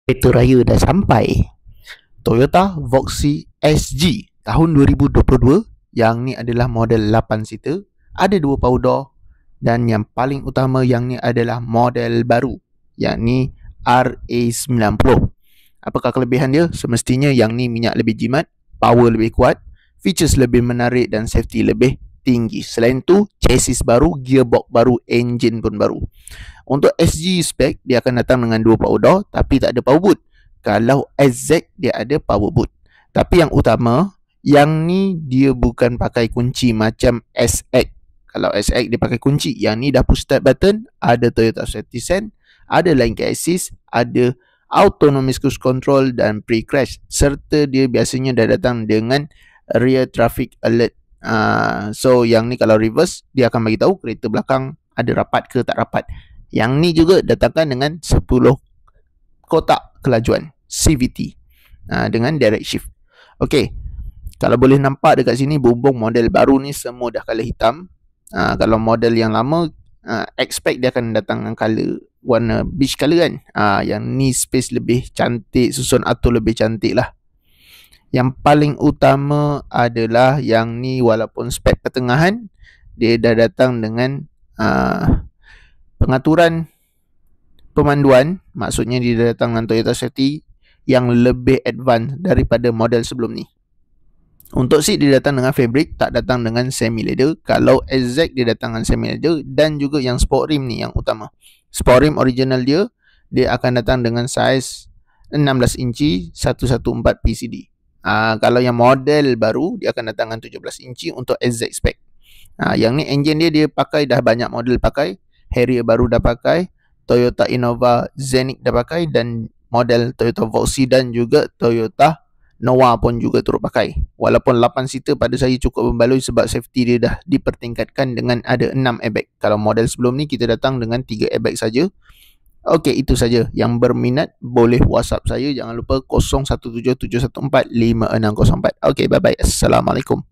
Kereta raya dah sampai. Toyota Voxy SG tahun 2022. Yang ni adalah model 8 seater, ada 2 power door, dan yang paling utama yang ni adalah model baru, yang ni RA90. Apakah kelebihan dia? Semestinya yang ni minyak lebih jimat, power lebih kuat, features lebih menarik dan safety lebih tinggi. Selain tu, chassis baru, gearbox baru, engine pun baru. Untuk SG spec, dia akan datang dengan 2 power door tapi tak ada power boot. Kalau SZ, dia ada power boot. Tapi yang utama, yang ni dia bukan pakai kunci macam SX. Kalau SX dia pakai kunci, yang ni dah push start button, ada Toyota Safety Sense, ada Lane Keep Assist, ada Autonomous Cruise Control dan Pre-Crash. Serta dia biasanya dah datang dengan Rear Traffic Alert. So yang ni kalau reverse, dia akan bagi tahu kereta belakang ada rapat ke tak rapat. Yang ni juga datangkan dengan 10 kotak kelajuan CVT dengan direct shift. Okey, kalau boleh nampak dekat sini, bumbung model baru ni semua dah color hitam. Kalau model yang lama, expect dia akan datang dengan color warna beige color kan. Yang ni space lebih cantik, susun atur lebih cantik lah. Yang paling utama adalah yang ni walaupun spek pertengahan, dia dah datang dengan pengaturan pemanduan. Maksudnya dia dah datang dengan Toyota Safety yang lebih advance daripada model sebelum ni. Untuk seat dia datang dengan fabric, tak datang dengan semi leather. Kalau SZ dia datang dengan semi leather, dan juga yang sport rim ni yang utama. Sport rim original dia akan datang dengan saiz 16 inci 114 PCD. Kalau yang model baru, dia akan datang dengan 17 inci untuk SZ spec. Yang ni engine dia pakai dah banyak model pakai. Harrier baru dah pakai, Toyota Innova Zenith dah pakai, dan model Toyota Voxy dan juga Toyota Noah pun juga turut pakai. Walaupun 8 seater pada saya cukup membaloi sebab safety dia dah dipertingkatkan dengan ada 6 airbag. Kalau model sebelum ni kita datang dengan 3 airbag saja. Okey, itu saja. Yang berminat boleh WhatsApp saya. Jangan lupa 0177145604. Okey, bye bye. Assalamualaikum.